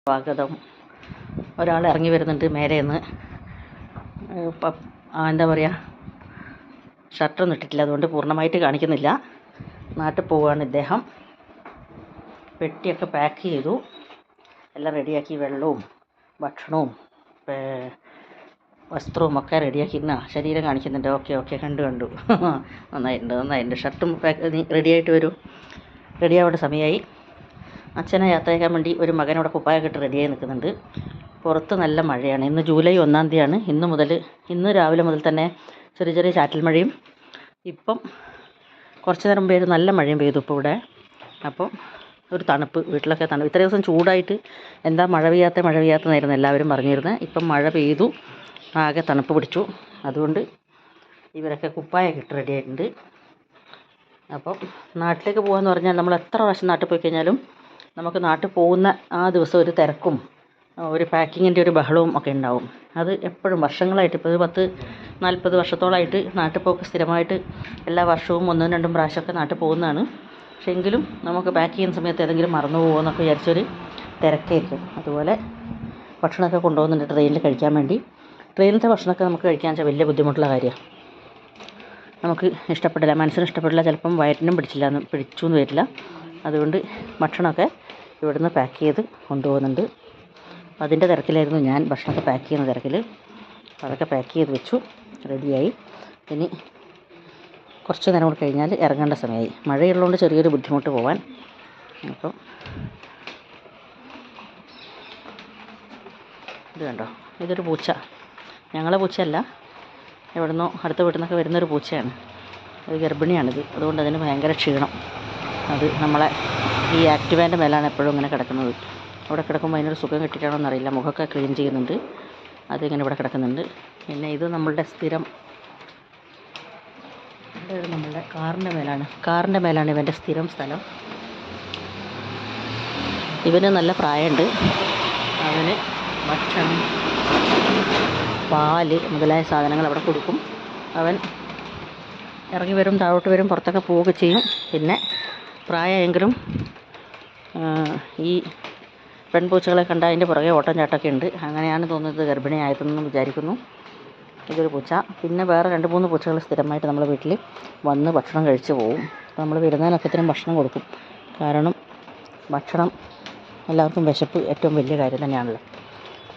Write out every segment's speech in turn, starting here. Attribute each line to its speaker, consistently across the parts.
Speaker 1: സ്വാഗതം. ഒരാൾ ഇറങ്ങി വരുന്നുണ്ട് മേലേന്ന്. എന്താ പറയുക, ഷർട്ടൊന്നും ഇട്ടിട്ടില്ല, അതുകൊണ്ട് പൂർണ്ണമായിട്ട് കാണിക്കുന്നില്ല. നാട്ടിൽ പോവുകയാണ് ഇദ്ദേഹം. പെട്ടിയൊക്കെ പാക്ക് ചെയ്തു, എല്ലാം റെഡിയാക്കി. വെള്ളവും ഭക്ഷണവും വസ്ത്രവും ഒക്കെ റെഡിയാക്കിയിരുന്ന ശരീരം കാണിക്കുന്നുണ്ട്. ഓക്കെ കണ്ടു നന്നായിട്ടുണ്ട്. ഷർട്ടും റെഡിയായിട്ട് വരൂ. റെഡിയാവേണ്ട സമയമായി. അച്ഛനെ യാത്രയാക്കാൻ വേണ്ടി ഒരു മകനോടെ കുപ്പായൊക്കെ ഇട്ട് റെഡിയായി നിൽക്കുന്നുണ്ട്. പുറത്ത് നല്ല മഴയാണ്. ഇന്ന് ജൂലൈ 1 തീയതിയാണ്. ഇന്ന് രാവിലെ മുതൽ തന്നെ ചെറിയ ചാറ്റൽ മഴയും ഇപ്പം കുറച്ച് നേരം മുമ്പേ നല്ല മഴയും പെയ്തു ഇപ്പോൾ ഇവിടെ. അപ്പം ഒരു തണുപ്പ്, വീട്ടിലൊക്കെ തണുപ്പ്. ഇത്ര ദിവസം ചൂടായിട്ട് എന്താ മഴ പെയ്യാത്തതായിരുന്നു എല്ലാവരും പറഞ്ഞിരുന്നത്. ഇപ്പം മഴ പെയ്തു, ആകെ തണുപ്പ് പിടിച്ചു. അതുകൊണ്ട് ഇവരൊക്കെ കുപ്പായൊക്കെ ഇട്ട് റെഡിയായിട്ടുണ്ട്. അപ്പം നാട്ടിലേക്ക് പോകാമെന്ന് പറഞ്ഞാൽ നമ്മൾ എത്ര പ്രാവശ്യം നാട്ടിൽ പോയി കഴിഞ്ഞാലും നമുക്ക് നാട്ടിൽ പോകുന്ന ആ ദിവസം ഒരു തിരക്കും ഒരു പാക്കിങ്ങിൻ്റെ ഒരു ബഹളവും ഒക്കെ ഉണ്ടാവും. അത് എപ്പോഴും വർഷങ്ങളായിട്ട്, ഇപ്പോൾ 10-40 വർഷത്തോളമായിട്ട് നാട്ടിൽ പോക്ക് സ്ഥിരമായിട്ട് എല്ലാ വർഷവും 1-2 പ്രാവശ്യമൊക്കെ നാട്ടിൽ പോകുന്നതാണ്. പക്ഷേ എങ്കിലും നമുക്ക് പാക്ക് ചെയ്യുന്ന സമയത്ത് ഏതെങ്കിലും മറന്നു പോകുമോ എന്നൊക്കെ വിചാരിച്ചൊരു തിരക്കായിരിക്കും. അതുപോലെ ഭക്ഷണമൊക്കെ കൊണ്ടുപോകുന്നുണ്ട് ട്രെയിനിൽ കഴിക്കാൻ വേണ്ടി. ട്രെയിനിലത്തെ ഭക്ഷണമൊക്കെ നമുക്ക് കഴിക്കാൻ വെച്ചാൽ വലിയ ബുദ്ധിമുട്ടുള്ള കാര്യമാണ്. നമുക്ക് ഇഷ്ടപ്പെടില്ല, മനസ്സിന് ഇഷ്ടപ്പെടില്ല, ചിലപ്പം വയറ്റിനും പിടിച്ചു എന്ന് വരില്ല. അതുകൊണ്ട് ഭക്ഷണമൊക്കെ ഇവിടുന്ന് പാക്ക് ചെയ്ത് കൊണ്ടുപോകുന്നുണ്ട്. അതിൻ്റെ തിരക്കിലായിരുന്നു ഞാൻ, ഭക്ഷണമൊക്കെ പാക്ക് ചെയ്യുന്ന തിരക്കിൽ. അതൊക്കെ പാക്ക് ചെയ്ത് വെച്ചു, റെഡിയായി. ഇനി കുറച്ച് നേരം കൂടി കഴിഞ്ഞാൽ ഇറങ്ങേണ്ട സമയമായി. മഴയുള്ളതുകൊണ്ട് ചെറിയൊരു ബുദ്ധിമുട്ട് പോകാൻ. അപ്പം ഇത് കണ്ടോ, ഇതൊരു പൂച്ച. ഞങ്ങളെ പൂച്ചയല്ല, എവിടുന്നോ അടുത്ത വീട്ടിൽ നിന്നൊക്കെ വരുന്നൊരു പൂച്ചയാണ്. അത് ഗർഭിണിയാണിത്. അതുകൊണ്ട് അതിന് ഭയങ്കര ക്ഷീണം. അത് നമ്മളെ ഈ ആക്ടിവേൻ്റെ മേലാണ് എപ്പോഴും ഇങ്ങനെ കിടക്കുന്നത്. അവിടെ കിടക്കുമ്പോൾ അതിനൊരു സുഖം കിട്ടിയിട്ടാണോ എന്നറിയില്ല. മുഖമൊക്കെ ക്ലീൻ ചെയ്യുന്നുണ്ട്, അതിങ്ങനെ ഇവിടെ കിടക്കുന്നുണ്ട്. പിന്നെ ഇത് നമ്മളുടെ സ്ഥിരം, നമ്മളുടെ കാറിൻ്റെ മേലാണ് ഇവൻ്റെ സ്ഥിരം സ്ഥലം. ഇവന് നല്ല പ്രായമുണ്ട്. അവന് ഭക്ഷണം, പാല് മുതലായ സാധനങ്ങൾ അവിടെ കൊടുക്കും. അവൻ ഇറങ്ങി വരും, താഴോട്ട് വരും, പുറത്തൊക്കെ പോവുകയൊക്കെ ചെയ്യും. പിന്നെ പ്രായമെങ്കിലും ഈ പെൺപൂച്ചകളെ കണ്ട അതിൻ്റെ പുറകെ ഓട്ടം ചാട്ടമൊക്കെ ഉണ്ട്. അങ്ങനെയാണ് തോന്നുന്നത് ഗർഭിണിയായതെന്ന് വിചാരിക്കുന്നു. ഇതൊരു പൂച്ച. പിന്നെ വേറെ 2-3 പൂച്ചകൾ സ്ഥിരമായിട്ട് നമ്മുടെ വീട്ടിൽ വന്ന് ഭക്ഷണം കഴിച്ച് പോവും. അപ്പോൾ നമ്മൾ വരുന്നതിനൊക്കത്തിനും ഭക്ഷണം കൊടുക്കും. കാരണം ഭക്ഷണം, എല്ലാവർക്കും വിശപ്പ് ഏറ്റവും വലിയ കാര്യം തന്നെയാണല്ലോ.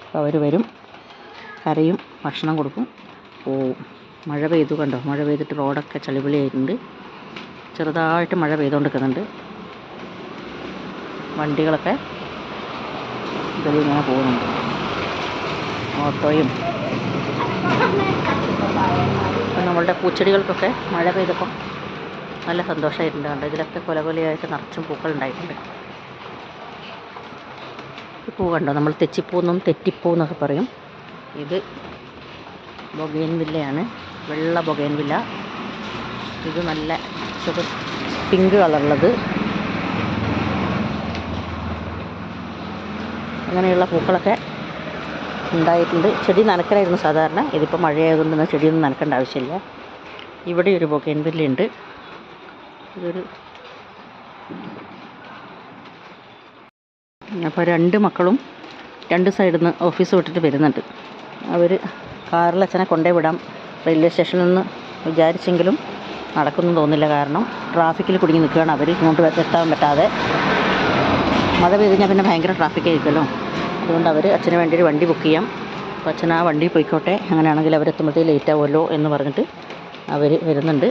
Speaker 1: അപ്പോൾ അവർ വരും, കരയും, ഭക്ഷണം കൊടുക്കും, പോവും. മഴ പെയ്തു കണ്ടോ, മഴ പെയ്തിട്ട് റോഡൊക്കെ ചളിപിളിയായിട്ടുണ്ട്. ചെറുതായിട്ട് മഴ പെയ്തുകൊണ്ടിരിക്കുന്നുണ്ട്. വണ്ടികളൊക്കെ ഇതിലിങ്ങനെ പോകുന്നുണ്ട്, ഓട്ടോയും. അപ്പം നമ്മളുടെ പൂച്ചെടികൾക്കൊക്കെ മഴ പെയ്തപ്പം നല്ല സന്തോഷമായിട്ടുണ്ട്. കണ്ടോ, ഇതിലൊക്കെ കൊലകൊലയായിട്ട് നിറച്ചും പൂക്കൾ ഉണ്ടായിട്ടുണ്ട്. ഈ പൂ കണ്ടോ, നമ്മൾ തെച്ചിപ്പൂന്നും തെറ്റിപ്പൂ എന്നൊക്കെ പറയും. ഇത് ബൊഗെയിൻവില്ലയാണ്, വെള്ള ബൊഗെയിൻവില്ല. ഇത് നല്ല പിങ്ക് കളറുള്ളത്. അങ്ങനെയുള്ള പൂക്കളൊക്കെ ഉണ്ടായിട്ടുണ്ട്. ചെടി നനക്കലായിരുന്നു സാധാരണ. ഇതിപ്പോൾ മഴയായതുകൊണ്ട് ചെടിയൊന്നും നനക്കേണ്ട ആവശ്യമില്ല. ഇവിടെ ഒരു ബൊഗെയിൻവില്ലയുണ്ട്. ഇതൊരു അപ്പോൾ 2 മക്കളും 2 സൈഡിൽ നിന്ന് ഓഫീസ് വിട്ടിട്ട് വരുന്നുണ്ട്. അവർ കാറിൽ അച്ഛനെ കൊണ്ടേ വിടാം റെയിൽവേ സ്റ്റേഷനിൽ നിന്ന് വിചാരിച്ചെങ്കിലും നടക്കുന്നു തോന്നില്ല. കാരണം ട്രാഫിക്കിൽ കുടുങ്ങി നിൽക്കുകയാണ് അവർ, ഇങ്ങോട്ട് എത്താൻ പറ്റാതെ. മഴ പെയ്ത് കഴിഞ്ഞാൽ പിന്നെ ഭയങ്കര ട്രാഫിക് ആയിരിക്കുമല്ലോ. അതുകൊണ്ട് അവർ അച്ഛന് വേണ്ടി ഒരു വണ്ടി ബുക്ക് ചെയ്യാം. അപ്പോൾ അച്ഛൻ ആ വണ്ടി പോയിക്കോട്ടെ, അങ്ങനെയാണെങ്കിൽ അവരെത്തുമ്പോഴത്തേക്ക് ലേറ്റ് ആവുമല്ലോ എന്ന് പറഞ്ഞിട്ട് അവർ വരുന്നുണ്ട്.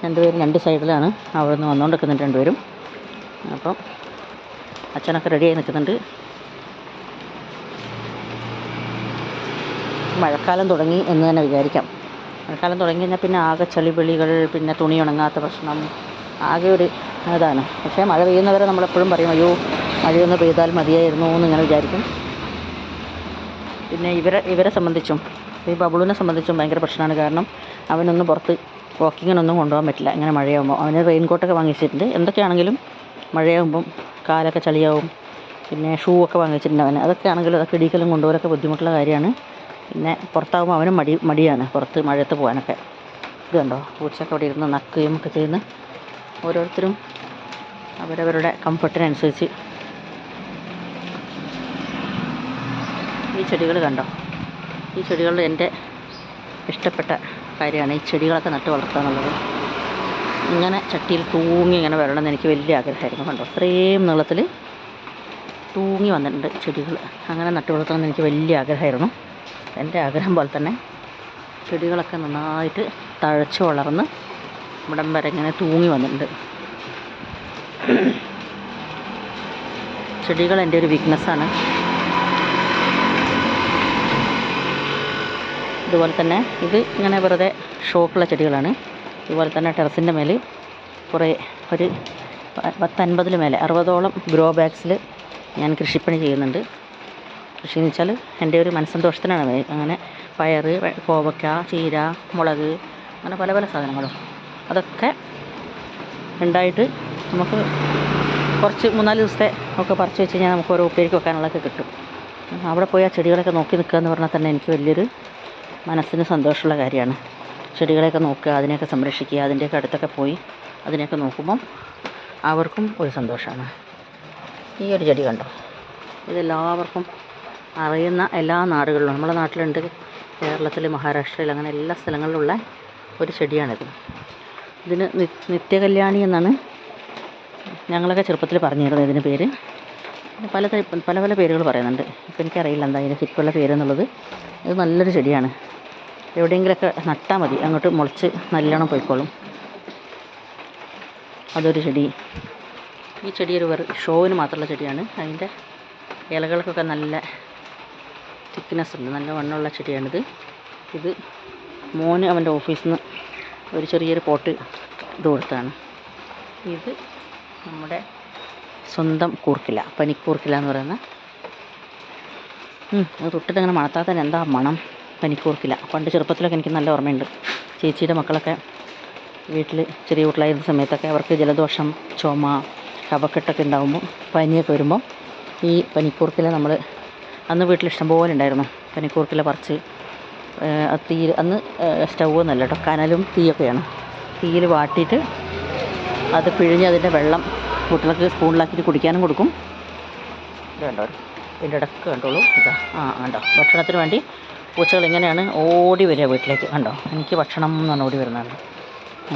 Speaker 1: 2 പേരും 2 സൈഡിലാണ് അവിടെ നിന്ന് വന്നുകൊണ്ടിരിക്കുന്നുണ്ട് 2 പേരും. അപ്പം അച്ഛനൊക്കെ റെഡിയായി നിൽക്കുന്നുണ്ട്. മഴക്കാലം തുടങ്ങി എന്ന് തന്നെ വിചാരിക്കാം. മഴക്കാലം തുടങ്ങി കഴിഞ്ഞാൽ പിന്നെ ആകെ ചളിപിളികൾ, പിന്നെ തുണി ഉണങ്ങാത്ത പ്രശ്നം, ആകെ ഒരു ഇതാണ്. പക്ഷേ മഴ പെയ്യുന്നവരെ നമ്മളെപ്പോഴും പറയും, അയ്യോ മഴയൊന്ന് പെയ്താൽ മതിയായിരുന്നു എന്നിങ്ങനെ വിചാരിക്കും. പിന്നെ ഇവരെ സംബന്ധിച്ചും, ഈ ബബിളിനെ സംബന്ധിച്ചും ഭയങ്കര പ്രശ്നമാണ്. കാരണം അവനൊന്നും പുറത്ത് വാക്കിങ്ങിനൊന്നും കൊണ്ടുപോകാൻ പറ്റില്ല ഇങ്ങനെ മഴയാകുമ്പോൾ. അവന് റെയിൻകോട്ടൊക്കെ വാങ്ങിച്ചിട്ടുണ്ട്. എന്തൊക്കെയാണെങ്കിലും മഴയാകുമ്പം കാലൊക്കെ ചളിയാവും. പിന്നെ ഷൂ ഒക്കെ വാങ്ങിച്ചിട്ടുണ്ട് അവന്. അതൊക്കെ ആണെങ്കിലും അതൊക്കെ ഇടിക്കലും കൊണ്ടുപോകലൊക്കെ ബുദ്ധിമുട്ടുള്ള കാര്യമാണ്. പിന്നെ പുറത്താകുമ്പോൾ അവനും മടിയാണ് പുറത്ത് മഴയത്ത് പോകാനൊക്കെ. ഇത് കണ്ടോ, പൂച്ചയൊക്കെ അവിടെ ഇരുന്ന് നക്കുകയും ഒക്കെ ചെയ്യുന്ന. ഓരോരുത്തരും അവരവരുടെ കംഫർട്ടിനനുസരിച്ച് ഈ ചെടികൾ കണ്ടോ, ഈ ചെടികളിൽ എൻ്റെ ഇഷ്ടപ്പെട്ട കാര്യമാണ് ഈ ചെടികളൊക്കെ നട്ട് വളർത്തുക എന്നുള്ളത്. ഇങ്ങനെ ചട്ടിയിൽ തൂങ്ങി ഇങ്ങനെ വരണമെന്ന് എനിക്ക് വലിയ ആഗ്രഹമായിരുന്നു. കണ്ടോ, അത്രയും നീളത്തിൽ തൂങ്ങി വന്നിട്ടുണ്ട് ചെടികൾ. അങ്ങനെ നട്ട് വളർത്തണമെന്ന് എനിക്ക് വലിയ ആഗ്രഹമായിരുന്നു. എൻ്റെ ആഗ്രഹം പോലെ തന്നെ ചെടികളൊക്കെ നന്നായിട്ട് തഴച്ച് വളർന്ന് ഇവിടം വരെ ഇങ്ങനെ തൂങ്ങി വന്നിട്ടുണ്ട്. ചെടികൾ എൻ്റെ ഒരു വീക്ക്നെസ്സാണ്. ഇതുപോലെ തന്നെ ഇത് ഇങ്ങനെ വെറുതെ ഷോക്കുള്ള ചെടികളാണ്. ഇതുപോലെ തന്നെ ടെറസിൻ്റെ മേൽ കുറേ ഒരു 50-50 മേലെ 60ഓളം ഗ്രോ ബാഗ്സിൽ ഞാൻ കൃഷിപ്പണി ചെയ്യുന്നുണ്ട്. കൃഷി എന്ന് വെച്ചാൽ എൻ്റെ ഒരു മനസ്സന്തോഷത്തിനാണ്. അങ്ങനെ പയർ, കോവയ്ക്ക, ചീര, മുളക്, അങ്ങനെ പല പല സാധനങ്ങളും അതൊക്കെ ഉണ്ടായിട്ട് നമുക്ക് കുറച്ച് 3-4 ദിവസത്തെ ഒക്കെ പറിച്ച് വെച്ച് കഴിഞ്ഞാൽ നമുക്ക് ഓരോ ഉപ്പേരിക്ക് വെക്കാനുള്ളതൊക്കെ കിട്ടും. അവിടെ പോയി ആ ചെടികളൊക്കെ നോക്കി നിൽക്കുക എന്ന് പറഞ്ഞാൽ തന്നെ എനിക്ക് വലിയൊരു മനസ്സിന് സന്തോഷമുള്ള കാര്യമാണ്. ചെടികളെയൊക്കെ നോക്കുക, അതിനെയൊക്കെ സംരക്ഷിക്കുക, അതിൻ്റെയൊക്കെ അടുത്തൊക്കെ പോയി അതിനെയൊക്കെ നോക്കുമ്പം അവർക്കും ഒരു സന്തോഷമാണ്. ഈ ഒരു ചെടി കണ്ടോ, ഇതെല്ലാവർക്കും അറിയുന്ന എല്ലാ നാടുകളിലും, നമ്മുടെ നാട്ടിലുണ്ട്, കേരളത്തിൽ, മഹാരാഷ്ട്രയിൽ, അങ്ങനെ എല്ലാ സ്ഥലങ്ങളിലുള്ള ഒരു ചെടിയാണിത്. ഇതിന് നിത്യകല്യാണി എന്നാണ് ഞങ്ങളൊക്കെ ചെറുപ്പത്തിൽ പറഞ്ഞിരുന്നത് ഇതിന് പേര്. പല പല പേരുകൾ പറയുന്നുണ്ട്. ഇപ്പം എനിക്കറിയില്ല എന്താ ഇതിന് ശരിക്കുള്ള പേരെന്നുള്ളത്. ഇത് നല്ലൊരു ചെടിയാണ്. എവിടെയെങ്കിലുമൊക്കെ നട്ടാൽ മതി, അങ്ങോട്ട് മുളച്ച് നല്ലോണം പോയിക്കോളും. അതൊരു ചെടി. ഈ ചെടി ഒരു ഷോവിന് മാത്രമുള്ള ചെടിയാണ്. അതിൻ്റെ ഇലകൾക്കൊക്കെ നല്ല തിക്നെസ് ഉണ്ട്, നല്ല വണ്ണമുള്ള ചെടിയാണിത്. ഇത് മോന് അവൻ്റെ ഓഫീസിൽ നിന്ന് ഒരു ചെറിയൊരു പോട്ട് ഇത് കൊടുത്താണ്. ഇത് നമ്മുടെ സ്വന്തം കൂർക്കില, പനിക്കൂർക്കില എന്ന് പറയുന്ന, അത് തൊട്ടിട്ടങ്ങനെ മണത്താൽ തന്നെ എന്താ മണം. പനിക്കൂർക്കില പണ്ട് ചെറുപ്പത്തിലൊക്കെ എനിക്ക് നല്ല ഓർമ്മയുണ്ട്. ചേച്ചിയുടെ മക്കളൊക്കെ വീട്ടിൽ ചെറിയ വീട്ടിലായിരുന്ന സമയത്തൊക്കെ അവർക്ക് ജലദോഷം, ചുമ, കഫക്കെട്ടൊക്കെ ഉണ്ടാകുമ്പോൾ, പനിയൊക്കെ വരുമ്പോൾ ഈ പനിക്കൂർക്കില നമ്മൾ അന്ന് വീട്ടിൽ ഇഷ്ടംപോലെ ഉണ്ടായിരുന്നു. പനിക്കൂർക്കില പറിച്ച് തീ അന്ന് സ്റ്റൗവൊന്നുമല്ല കേട്ടോ, കനലും തീയൊക്കെയാണ്. തീയിൽ വാട്ടിയിട്ട് അത് പിഴിഞ്ഞ് അതിൻ്റെ വെള്ളം കുട്ടികൾക്ക് സ്പൂണിലാക്കിയിട്ട് കുടിക്കാനും കൊടുക്കും. ഇത് കണ്ടോ, ഇതിൻ്റെ ഇടക്ക് കണ്ടോളൂ. ഇതാ കണ്ടോ, ഭക്ഷണത്തിന് വേണ്ടി പൂച്ചകൾ ഇങ്ങനെയാണ് ഓടി വരിക വീട്ടിലേക്ക്. കണ്ടോ, എനിക്ക് ഭക്ഷണം എന്ന് പറഞ്ഞാൽ ഓടി വരുന്നതാണ്.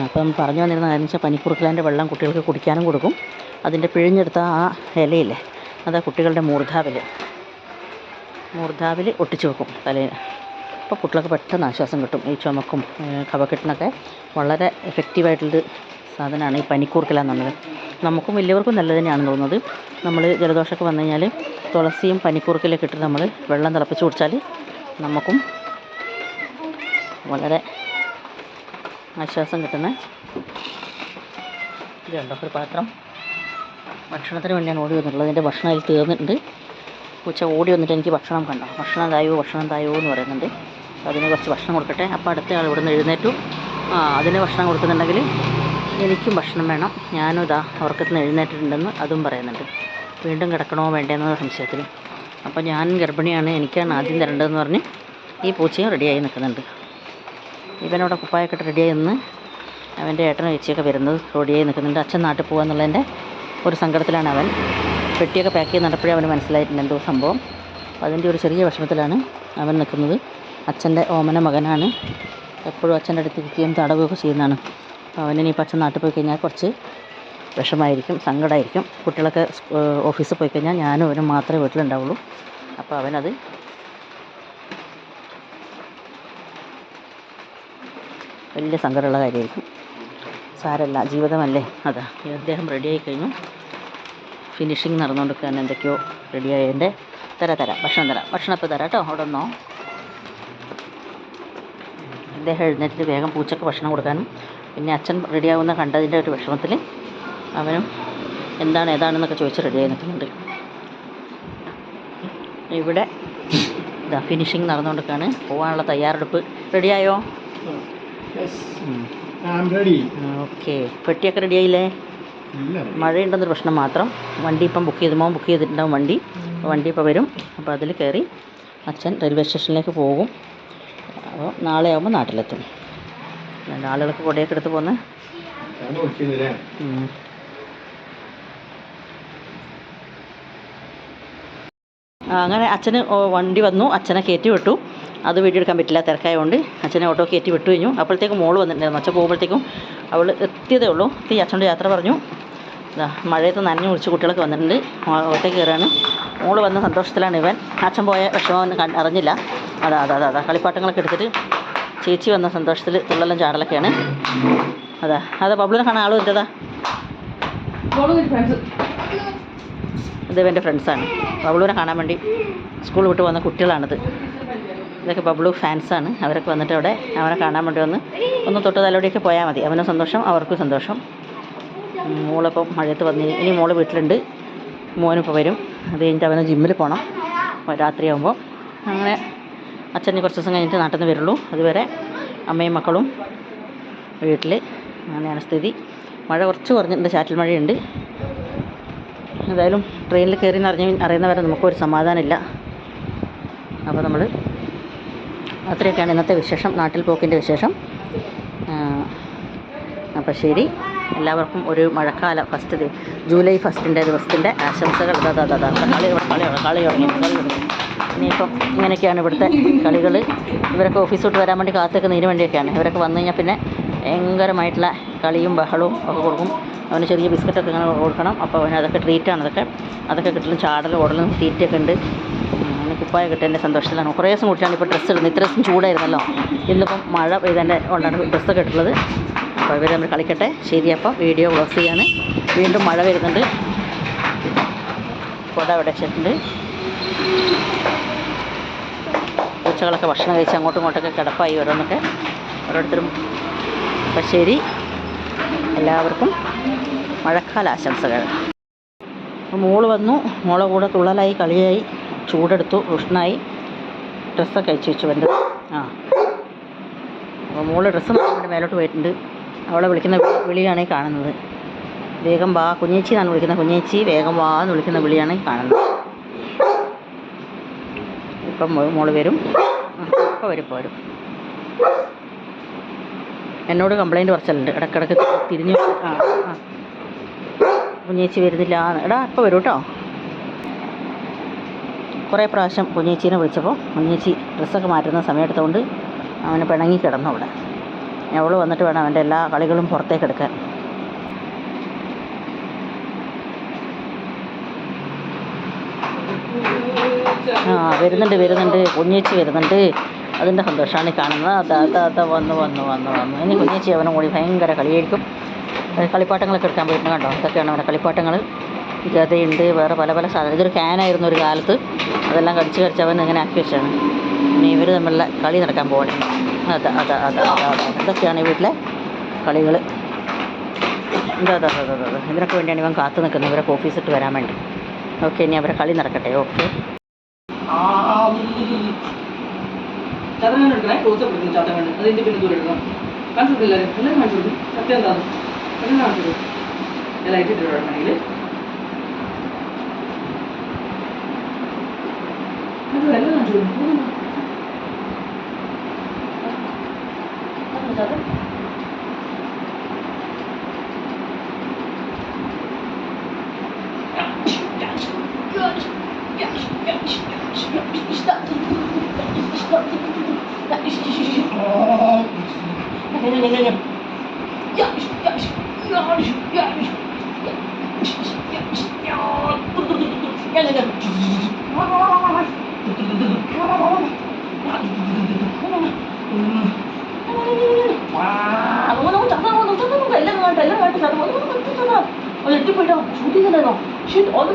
Speaker 1: അപ്പം പറഞ്ഞു വന്നിരുന്ന കാര്യം വെച്ചാൽ പനിക്കൂർക്കിലേൻ്റെ വെള്ളം കുട്ടികൾക്ക് കുടിക്കാനും കൊടുക്കും. അതിൻ്റെ പിഴിഞ്ഞെടുത്ത ആ ഇലയില്ലേ, അത് കുട്ടികളുടെ മൂർധാവിൽ ഒട്ടിച്ച് വെക്കും തലയിൽ. അപ്പോൾ കുട്ടികൾക്ക് പെട്ടെന്ന് ആശ്വാസം കിട്ടും. ഈ ചുമക്കും കഫക്കെട്ടിനൊക്കെ വളരെ എഫക്റ്റീവായിട്ടുള്ളൊരു സാധനമാണ് ഈ പനിക്കൂർക്കില എന്നുള്ളത്. നമുക്കും വലിയവർക്കും നല്ലത് തന്നെയാണെന്ന് തോന്നുന്നത്. നമ്മൾ ജലദോഷമൊക്കെ വന്നു കഴിഞ്ഞാൽ തുളസിയും പനിക്കൂർക്കിലൊക്കെ ഇട്ടിട്ട് നമ്മൾ വെള്ളം തിളപ്പിച്ച് കുടിച്ചാൽ നമുക്കും വളരെ ആശ്വാസം കിട്ടുന്ന ഇത് കണ്ടോ, ഒരു പാത്രം ഭക്ഷണത്തിന് വേണ്ടിയാണ് ഓടി വന്നിട്ടുള്ളത്. എൻ്റെ ഭക്ഷണം അതിൽ തീർന്നിട്ടുണ്ട്. പൂച്ച ഓടി വന്നിട്ട് എനിക്ക് ഭക്ഷണം കണ്ടോ, ഭക്ഷണം തായോ എന്ന് പറയുന്നുണ്ട്. അപ്പോൾ അതിന് കുറച്ച് ഭക്ഷണം കൊടുക്കട്ടെ. അപ്പോൾ അടുത്ത ആൾ ഇവിടെ നിന്ന് എഴുന്നേറ്റു. അതിന് ഭക്ഷണം കൊടുക്കുന്നുണ്ടെങ്കിൽ എനിക്കും ഭക്ഷണം വേണം, ഞാനും ഇതാ ഉറക്കത്തിൽ നിന്ന് എഴുന്നേറ്റിട്ടുണ്ടെന്ന് അതും പറയുന്നുണ്ട്. വീണ്ടും കിടക്കണോ വേണ്ടതെന്ന സംശയത്തിൽ. അപ്പോൾ ഞാൻ ഗർഭിണിയാണ്, എനിക്കാണ് ആദ്യം തരേണ്ടതെന്ന് പറഞ്ഞ് ഈ പൂച്ചയും റെഡിയായി നിൽക്കുന്നുണ്ട്. ഇവനവിടെ കുപ്പായൊക്കെ ഇട്ട് റെഡിയായി നിന്ന് അവൻ്റെ ഏട്ടനും ചേച്ചിയൊക്കെ വരുന്നത് റെഡിയായി നിൽക്കുന്നുണ്ട്. അച്ഛൻ നാട്ടിൽ പോകുകയെന്നുള്ളതിൻ്റെ ഒരു സങ്കടത്തിലാണ് അവൻ. പെട്ടിയൊക്കെ പാക്ക് ചെയ്ത് നടപ്പോഴേ അവന് മനസ്സിലായിട്ടുണ്ട് എന്തോ സംഭവം. അപ്പോൾ അതിൻ്റെ ഒരു ചെറിയ വിഷമത്തിലാണ് അവൻ നിൽക്കുന്നത്. അച്ഛൻ്റെ ഓമന മകനാണ്, എപ്പോഴും അച്ഛൻ്റെ അടുത്ത് ഇരിക്കുകയും തടവുകയൊക്കെ ചെയ്യുന്നതാണ്. അപ്പോൾ അവനിപ്പോൾ അച്ഛൻ നാട്ടിൽ പോയി കഴിഞ്ഞാൽ കുറച്ച് വിഷമമായിരിക്കും, സങ്കടമായിരിക്കും. കുട്ടികളൊക്കെ ഓഫീസിൽ പോയി കഴിഞ്ഞാൽ ഞാനും അവനും മാത്രമേ വീട്ടിലുണ്ടാവുള്ളൂ. അപ്പോൾ അവനത് വലിയ സങ്കടമുള്ള കാര്യമായിരിക്കും. സാരമില്ല, ജീവിതമല്ലേ. അതാ അദ്ദേഹം റെഡിയായി കഴിഞ്ഞു. ഫിനിഷിങ് നടന്നുകൊണ്ടിരിക്കുകയാണ്. എന്തൊക്കെയോ റെഡിയായതിൻ്റെ ഭക്ഷണം ഇപ്പോൾ തരാം കേട്ടോ. അവിടെ ഒന്നോ അദ്ദേഹം എഴുന്നേറ്റിട്ട് വേഗം പൂച്ചക്ക് ഭക്ഷണം കൊടുക്കാനും പിന്നെ അച്ഛൻ റെഡിയാവുന്ന കണ്ടതിൻ്റെ ഒരു വിഷമത്തിൽ അവനും ഏതാണെന്നൊക്കെ ചോദിച്ച് റെഡിയായി നിൽക്കുന്നുണ്ട്. ഇവിടെ ഇതാ ഫിനിഷിങ് നടന്നുകൊണ്ടിരിക്കുകയാണ്. പോകാനുള്ള തയ്യാറെടുപ്പ്. റെഡിയായോ? ഓക്കെ. പെട്ടിയൊക്കെ റെഡിയായില്ലേ? മഴയുണ്ടെന്നൊരു പ്രശ്നം മാത്രം. വണ്ടി ഇപ്പം ബുക്ക് ചെയ്തിട്ടുണ്ടാവും. വണ്ടി ഇപ്പോൾ വരും. അപ്പോൾ അതിൽ കയറി അച്ഛൻ റെയിൽവേ സ്റ്റേഷനിലേക്ക് പോകും. അപ്പോൾ നാളെ ആകുമ്പോൾ നാട്ടിലെത്തും. ആളുകൾക്ക് കൊടയൊക്കെ എടുത്ത് പോന്ന് അങ്ങനെ അച്ഛന് വണ്ടി വന്നു, അച്ഛനെ കയറ്റി വിട്ടു. അത് വീഡിയോ എടുക്കാൻ പറ്റില്ല, തിരക്കായതുകൊണ്ട് അച്ഛനെ ഓട്ടോ കയറ്റി വിട്ടു കഴിഞ്ഞു. അപ്പോഴത്തേക്കും മോള് വന്നിട്ടുണ്ടായിരുന്നു. അച്ഛൻ പോകുമ്പോഴത്തേക്കും അവൾ എത്തിയതേ ഉള്ളൂ. അച്ഛൻ്റെ യാത്ര പറഞ്ഞു. മഴയത്ത് നനഞ്ഞു കുടിച്ച് കുട്ടികളൊക്കെ വന്നിട്ടുണ്ട്. ഓട്ടോയ്ക്ക് കയറാണ്. മോള് വന്ന സന്തോഷത്തിലാണ് ഇവൻ. അച്ഛൻ പോയ വിഷമം അറിഞ്ഞില്ല. അതാ കളിപ്പാട്ടങ്ങളൊക്കെ എടുത്തിട്ട് ചേച്ചി വന്ന സന്തോഷത്തിൽ തുള്ളലും ചാടലൊക്കെയാണ്. അതാ ബബ്ലുവിനെ കാണാൻ ആളും ഇല്ലതാ. ഇത് എൻ്റെ ഫ്രണ്ട്സാണ്. ബബ്ലുവിനെ കാണാൻ വേണ്ടി സ്കൂൾ വിട്ട് വന്ന കുട്ടികളാണിത്. ഇതൊക്കെ ബബ്ലു ഫാൻസാണ്. അവരൊക്കെ വന്നിട്ട് അവിടെ അവനെ കാണാൻ വേണ്ടി ഒന്ന് തൊട്ട് തലോടിയൊക്കെ പോയാൽ മതി. അവനും സന്തോഷം, അവർക്കും സന്തോഷം. മോളിപ്പം മഴയത്ത് വന്നിരിക്കും. ഇനി മോള് വീട്ടിലുണ്ട്. മോനിപ്പോൾ വരും. അത് കഴിഞ്ഞിട്ട് അവന് ജിമ്മിൽ പോകണം രാത്രിയാകുമ്പോൾ. അങ്ങനെ അച്ഛന് കുറച്ച് ദിവസം കഴിഞ്ഞിട്ട് നാട്ടിൽ നിന്ന് വരുള്ളൂ. അതുവരെ അമ്മയും മക്കളും വീട്ടിൽ. അങ്ങനെയാണ് സ്ഥിതി. മഴ കുറച്ച് കുറഞ്ഞിട്ടുണ്ട്, ചാറ്റൽ മഴയുണ്ട്. എന്തായാലും ട്രെയിനിൽ കയറി അറിയുന്നവരെ നമുക്കൊരു സമാധാനമില്ല. അപ്പോൾ നമ്മൾ അത്രയൊക്കെയാണ് ഇന്നത്തെ വിശേഷം, നാട്ടിൽ പോക്കിൻ്റെ വിശേഷം. അപ്പോൾ ശരി, എല്ലാവർക്കും ഒരു മഴക്കാല ജൂലൈ 1 ദിവസത്തിൻ്റെ ആശംസകൾ. കളി തുടങ്ങി. ഇനിയിപ്പം ഇങ്ങനെയൊക്കെയാണ് ഇവിടുത്തെ കളികൾ. ഇവരൊക്കെ ഓഫീസ് വിട്ട് വരാൻ വേണ്ടി കാത്തിരിക്കുന്നതിന് വേണ്ടിയൊക്കെയാണ്. ഇവരൊക്കെ വന്നു കഴിഞ്ഞാൽ പിന്നെ ഭയങ്കരമായിട്ടുള്ള കളിയും ബഹളവും ഒക്കെ കൊടുക്കും. അവന് ചെറിയ ബിസ്ക്കറ്റൊക്കെ ഇങ്ങനെ കൊടുക്കണം. അപ്പോൾ അവന് അതൊക്കെ ട്രീറ്റാണ്. അതൊക്കെ കിട്ടലും ചാടലും ഓടലും തീറ്റയൊക്കെ ഉണ്ട്. അവന് കുപ്പായ കിട്ടിയതിൻ്റെ സന്തോഷത്തിലാണ്. കുറേ ദിവസം കൂട്ടിയാണ് ഇപ്പോൾ ഡ്രസ്സ് ഇടുന്നത്. ഇത്ര ദിവസം ചൂടായിരുന്നല്ലോ. ഇന്നിപ്പം മഴ പെയ്തതിൻ്റെ കൊണ്ടാണ് ഡ്രസ്സൊക്കെ ഇട്ടുള്ളത്. അപ്പോൾ ഇവർ നമ്മൾ കളിക്കട്ടെ. ശരി, അപ്പം വീഡിയോ ക്ലോസ് ചെയ്യാണ്. വീണ്ടും മഴ വരുന്നുണ്ട്. കുട അവിടെ വെച്ചിട്ടുണ്ട്. പൂച്ചകളൊക്കെ ഭക്ഷണം കഴിച്ച് അങ്ങോട്ടും ഇങ്ങോട്ടൊക്കെ കിടപ്പായി ഓരോരുത്തരും. അപ്പം ശരി, എല്ലാവർക്കും മഴക്കാല ആശംസകൾ. അപ്പോൾ മോള് വന്നു. മോളെ കൂടെ തുള്ളലായി, കളിയായി, ചൂടെടുത്തു, ഉഷ്ണായി. ഡ്രസ്സൊക്കെ അയച്ചു വെച്ചു എൻ്റെ. അപ്പോൾ മോള് ഡ്രസ്സ് മാറാൻ വേണ്ടി മേലോട്ട് പോയിട്ടുണ്ട്. അവളെ വിളിക്കുന്ന വിളിയാണ് ഈ കാണുന്നത്. വേഗം വാ കുഞ്ഞേച്ചി എന്നാണ് വിളിക്കുന്നത്. കുഞ്ഞേച്ചി വേഗം വാ എന്ന് വിളിക്കുന്ന വിളിയാണ് ഈ കാണുന്നത്. ഇപ്പം മോള് വരും. ഇപ്പോൾ വരും. എന്നോട് കംപ്ലൈൻറ്റ് പറച്ചലുണ്ട് ഇടയ്ക്കിടയ്ക്ക് തിരിഞ്ഞു. കുഞ്ഞേച്ചി വരുന്നില്ല എന്ന്. എടാ ഇപ്പോൾ വരും കേട്ടോ. കുറേ പ്രാവശ്യം കുഞ്ഞേച്ചീനെ വിളിച്ചപ്പോൾ കുഞ്ഞേച്ചി ഡ്രസ്സൊക്കെ മാറ്റുന്ന സമയമെടുത്തുകൊണ്ട് അവന് പിണങ്ങി കിടന്നു അവിടെ. അവൾ വന്നിട്ട് വേണം അവൻ്റെ എല്ലാ കളികളും പുറത്തേക്ക് എടുക്കാൻ. വരുന്നുണ്ട് കുഞ്ഞേച്ചി വരുന്നുണ്ട്. അതിൻ്റെ സന്തോഷമാണ് ഈ കാണുന്നത്. അതാ വന്നു. ഇനി കുഞ്ഞേച്ചി അവനും കൂടി ഭയങ്കര കളിയായിരിക്കും. കളിപ്പാട്ടങ്ങളൊക്കെ എടുക്കാൻ പോയിട്ടുണ്ട്. കണ്ടോ, ഇതൊക്കെയാണ് അവൻ്റെ കളിപ്പാട്ടങ്ങൾ. ഗതയുണ്ട്, വേറെ പല സാധനം. ഇതൊരു ക്യാനായിരുന്നു ഒരു കാലത്ത്. അതെല്ലാം കടിച്ച് അവൻ ഇങ്ങനെ ആക്കി വെച്ചാണ്. ഇനി ഇവർ തമ്മിലുള്ള കളി നടക്കാൻ പോകണം. ഇതൊക്കെയാണ് ഈ വീട്ടിലെ കളികൾ. ഇതിനൊക്കെ വേണ്ടിയാണ് ഇവൻ കാത്തു നിൽക്കുന്നത്, ഇവരൊക്കെ ഓഫീസിട്ട് വരാൻ വേണ്ടി. ഓക്കെ, ഇനി അവരെ കളി നടക്കട്ടെ. ഓക്കെ,
Speaker 2: ചതങ്ങനെടുക്കണേ, ക്ലോസ് എടുക്കുന്നു. ചതങ്ങ് അതിൻ്റെ പിന്നെ ദൂരം എടുക്കണം. കാണിച്ചിട്ടില്ല, എല്ലാം കാണിച്ചു കൊടുക്കും. സത്യം എന്താ എല്ലാം കാണിച്ചു കൊടുക്കും. ലൈറ്റ് ഇട്ട് വേണമെങ്കിൽ എല്ലാം കാണിച്ചു കൊടുക്കും. എല്ലാം എട്ടിപ്പോയിട്ടോ ഷൂട്ടിംഗ് ഉണ്ടായിരുന്നോ? Sheet all the